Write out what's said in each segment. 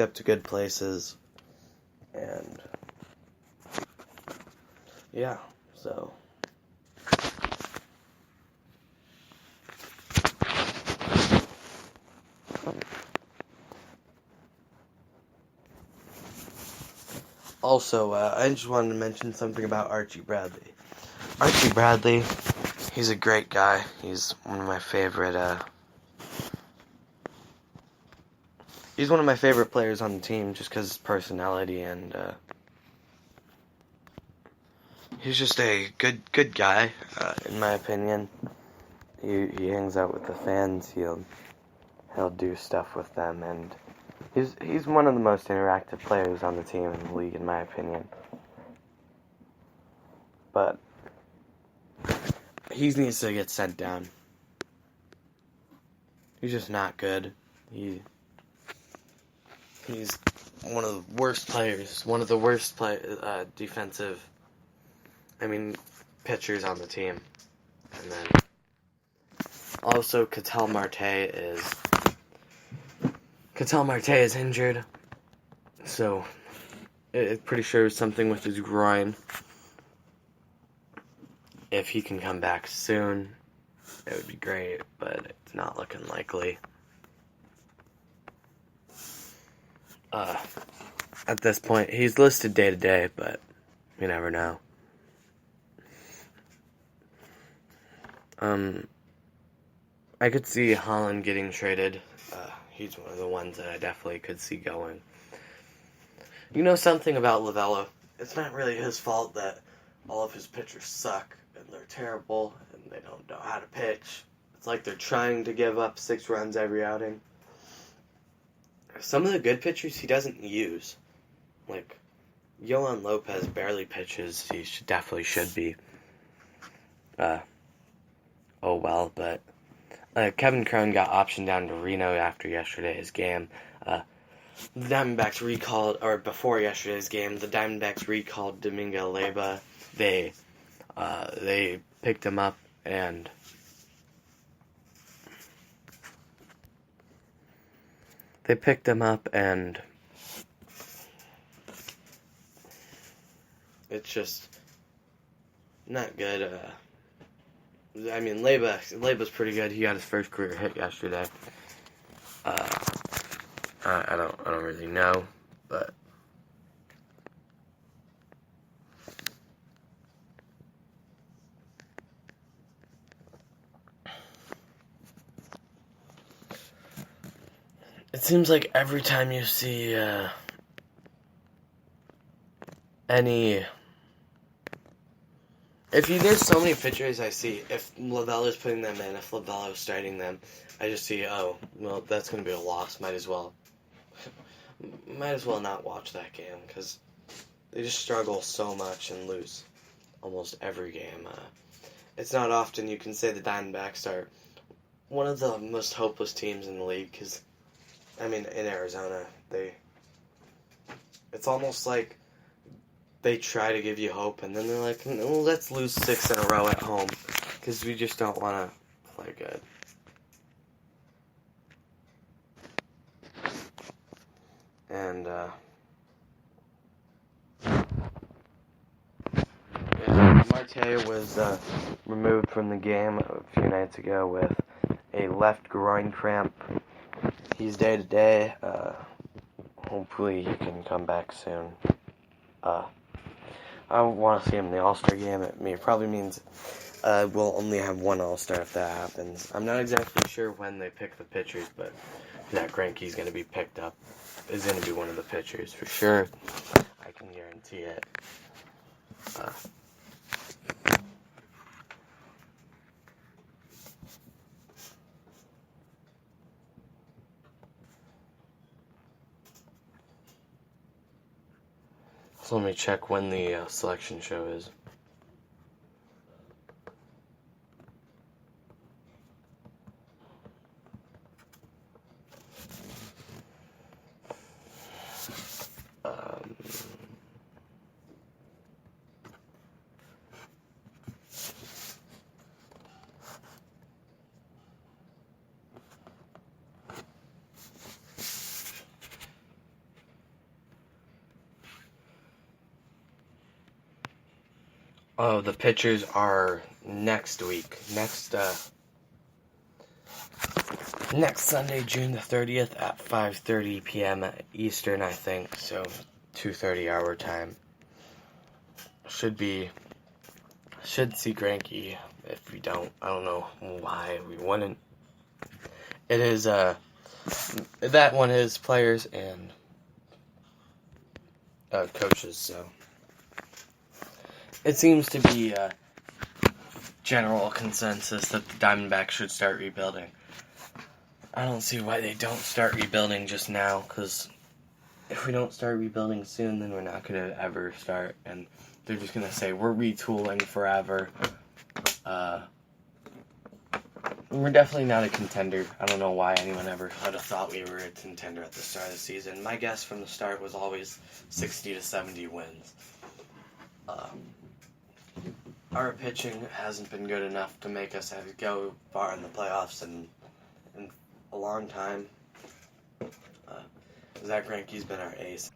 up to good places, and yeah, so also, I just wanted to mention something about Archie Bradley. Archie Bradley, he's a great guy. He's one of my favorite, he's one of my favorite players on the team just because of his personality, and he's just a good guy, in my opinion. He hangs out with the fans. He'll do stuff with them, and he's one of the most interactive players on the team in the league, in my opinion. But he needs to get sent down. He's just not good. He's one of the worst players, one of the worst defensive, pitchers on the team. And then also Ketel Marte is injured, so it's pretty sure something with his groin. If he can come back soon, it would be great, but it's not looking likely. At this point, he's listed day to day, but you never know. I could see Holland getting traded. He's one of the ones that I definitely could see going. You know something about Lovullo? It's not really his fault that all of his pitchers suck, and they're terrible, and they don't know how to pitch. It's like they're trying to give up 6 runs every outing. Some of the good pitchers he doesn't use. Like, Yohan Lopez barely pitches. He definitely should be. But Kevin Cron got optioned down to Reno after yesterday's game. The Diamondbacks before yesterday's game, the Diamondbacks recalled Domingo Leyba. They picked him up and it's just not good. Leyba's pretty good. He got his first career hit yesterday. I don't really know, but it seems like every time you see there's so many pitchers I see, if Lovullo's putting them in, if Lovullo's starting them, I just see, oh, well, that's going to be a loss. Might as well not watch that game, because they just struggle so much and lose almost every game. It's not often you can say the Diamondbacks are one of the most hopeless teams in the league, because, in Arizona, it's almost like they try to give you hope, and then they're like, no, let's lose 6 in a row at home, because we just don't want to play good. And, Marte was removed from the game a few nights ago with a left groin cramp. He's day to day. Hopefully he can come back soon. I want to see him in the All-Star game. It probably means we'll only have one All-Star if that happens. I'm not exactly sure when they pick the pitchers, but Zach Greinke's going to be picked up. Is going to be one of the pitchers for sure. I can guarantee it. So let me check when the selection show is. Oh, the pitchers are next week. Next Sunday, June the 30th at 5:30 p.m. Eastern, I think. So 2:30 our time. Should see Greinke. If we don't, I don't know why we wouldn't. It is that one is players and coaches. So it seems to be a general consensus that the Diamondbacks should start rebuilding. I don't see why they don't start rebuilding just now, because if we don't start rebuilding soon, then we're not going to ever start, and they're just going to say, we're retooling forever. We're definitely not a contender. I don't know why anyone ever would have thought we were a contender at the start of the season. My guess from the start was always 60 to 70 wins. Our pitching hasn't been good enough to make us go far in the playoffs in a long time. Zach Greinke's been our ace.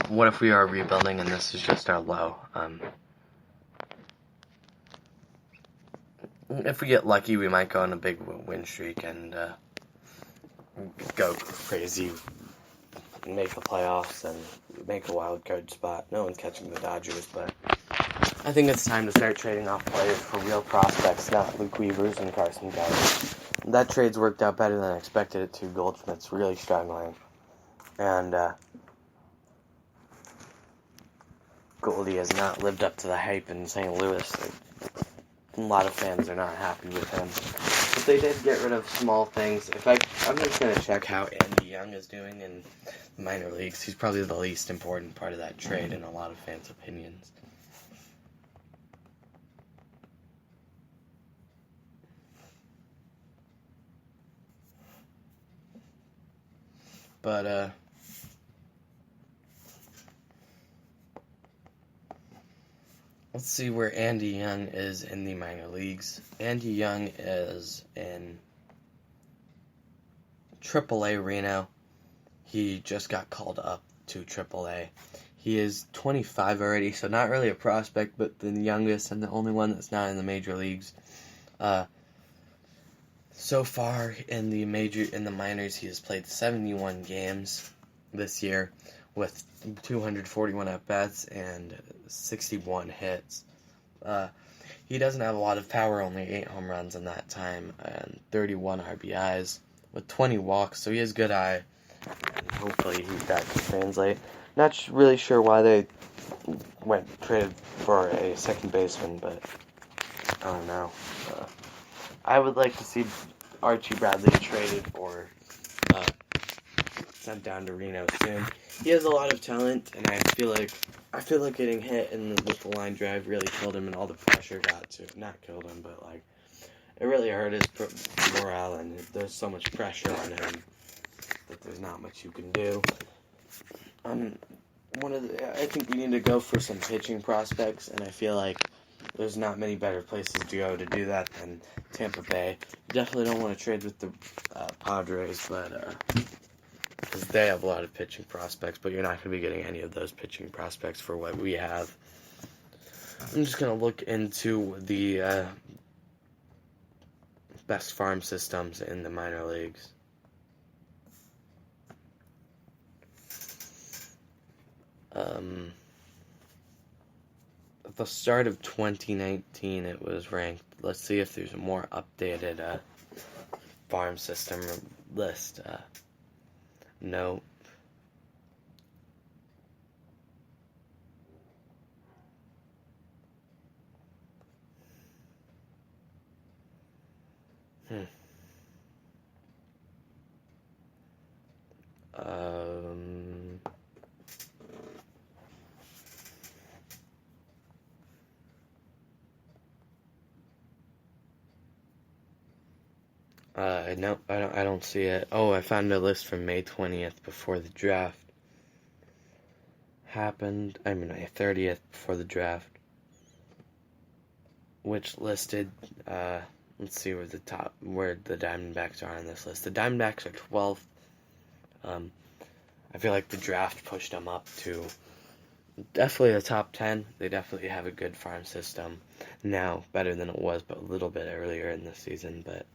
What if we are rebuilding and this is just our low? If we get lucky, we might go on a big win streak and go crazy, make the playoffs, and make a wild card spot. No one's catching the Dodgers, but I think it's time to start trading off players for real prospects, not Luke Weavers and Carson Kelly. That trade's worked out better than I expected it to. Goldschmidt's really struggling. And Goldie has not lived up to the hype in St. Louis. A lot of fans are not happy with him. But they did get rid of small things. I'm just going to check how Andy Young is doing in the minor leagues. He's probably the least important part of that trade in a lot of fans' opinions. But, let's see where Andy Young is in the minor leagues. Andy Young is in AAA Reno. He just got called up to AAA. He is 25 already, so not really a prospect, but the youngest and the only one that's not in the major leagues. So far in the minors, he has played 71 games this year with 241 at-bats and 61 hits. He doesn't have a lot of power, only 8 home runs in that time, and 31 RBIs with 20 walks, so he has good eye, and hopefully that can translate. Not really sure why they traded for a second baseman, but I don't know. I would like to see Archie Bradley traded or sent down to Reno soon. He has a lot of talent, and I feel like getting hit with the line drive really killed him, and all the pressure not killed him, but it really hurt his morale, and there's so much pressure on him that there's not much you can do. I think we need to go for some pitching prospects, and I feel like there's not many better places to go to do that than Tampa Bay. You definitely don't want to trade with the Padres, but because they have a lot of pitching prospects, but you're not going to be getting any of those pitching prospects for what we have. I'm just going to look into the best farm systems in the minor leagues. At the start of 2019, it was ranked. Let's see if there's a more updated farm system list. No. No, I don't see it. Oh, I found a list from May 20th before the draft happened. May 30th before the draft, which listed, let's see where the Diamondbacks are on this list. The Diamondbacks are 12th. I feel like the draft pushed them up to definitely the top 10. They definitely have a good farm system now, better than it was, but a little bit earlier in the season. But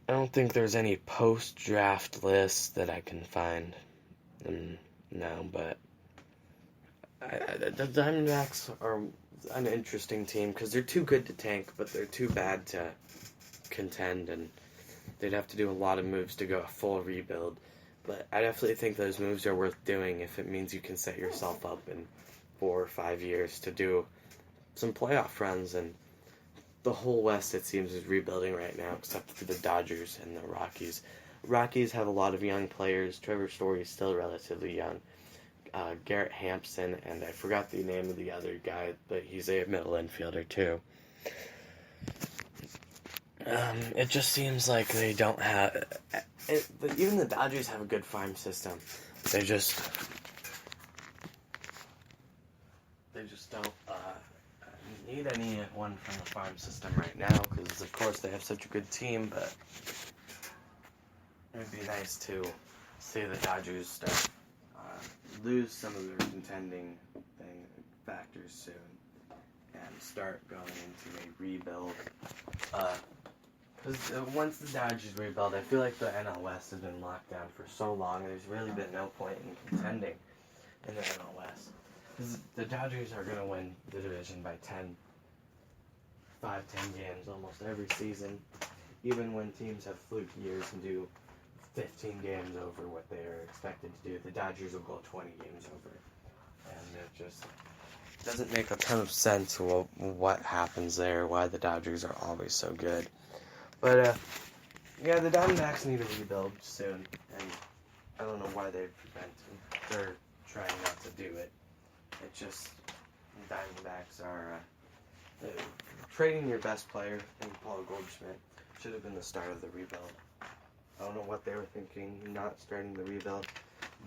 I don't think there's any post-draft list that I can find. No, but the Diamondbacks are an interesting team because they're too good to tank, but they're too bad to contend, and they'd have to do a lot of moves to go a full rebuild. But I definitely think those moves are worth doing if it means you can set yourself up in 4 or 5 years to do some playoff runs. And the whole West, it seems, is rebuilding right now, except for the Dodgers and the Rockies. Rockies have a lot of young players. Trevor Story is still relatively young. Garrett Hampson, and I forgot the name of the other guy, but he's a middle infielder too. It just seems like they don't have... even the Dodgers have a good farm system. They just don't need anyone from the farm system right now, because of course they have such a good team, but it would be nice to see the Dodgers start lose some of their contending factors soon and start going into a rebuild. Because once the Dodgers rebuild, I feel like the NL West has been locked down for so long, there's really been no point in contending in the NL West. Because the Dodgers are going to win the division by 10 games almost every season, even when teams have fluke years and do 15 games over what they are expected to do. The Dodgers will go 20 games over. And it just doesn't make a ton of sense what happens there, why the Dodgers are always so good. But, yeah, the Diamondbacks need a rebuild soon, and I don't know why they're trying not to do it. It's just, the Diamondbacks are trading your best player, and Paul Goldschmidt should have been the start of the rebuild. I don't know what they were thinking, not starting the rebuild,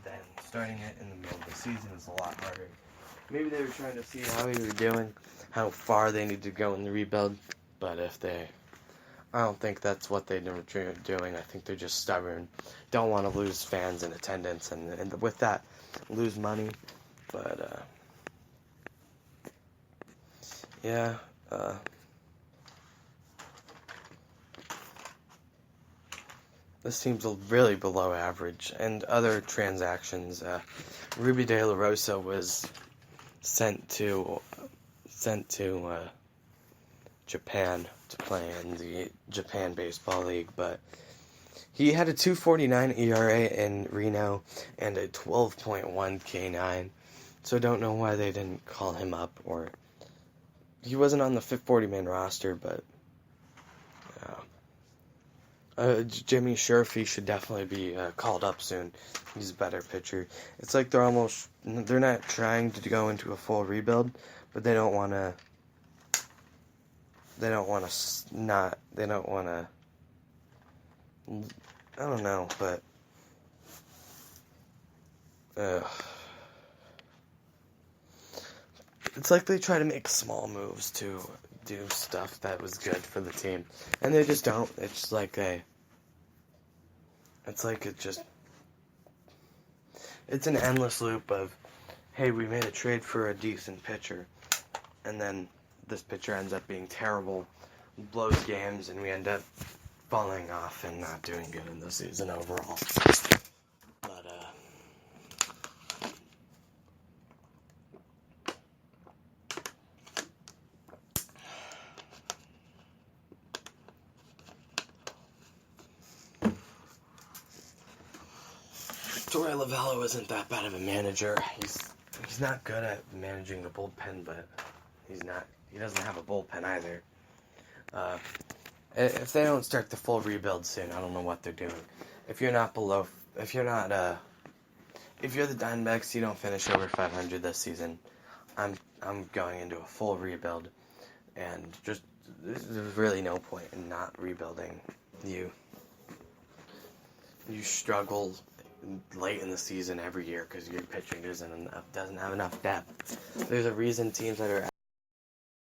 then starting it in the middle of the season is a lot harder. Maybe they were trying to see how he was doing, how far they need to go in the rebuild, but I don't think that's what they were doing. I think they're just stubborn, don't want to lose fans in attendance, and with that, lose money. But, yeah, this team's really below average. And other transactions, Ruby De La Rosa was sent to Japan to play in the Japan Baseball League, but he had a 2.49 ERA in Reno and a 12.1 K9, so I don't know why they didn't call him up, or he wasn't on the 40-man roster, but Jimmy Sherfy should definitely be called up soon. He's a better pitcher. It's like they're not trying to go into a full rebuild, but they don't want to. I don't know, but it's like they try to make small moves to do stuff that was good for the team, and they just don't. It's like it's an endless loop of, hey, we made a trade for a decent pitcher, and then this pitcher ends up being terrible, blows games, and we end up falling off and not doing good in the season overall. But, Torey Lovullo isn't that bad of a manager. He's not good at managing the bullpen, but he doesn't have a bullpen either. If they don't start the full rebuild soon, I don't know what they're doing. If you're the Diamondbacks, you don't finish over 500 this season, I'm going into a full rebuild, and just there's really no point in not rebuilding. You struggle late in the season every year because your pitching doesn't have enough depth. There's a reason teams that are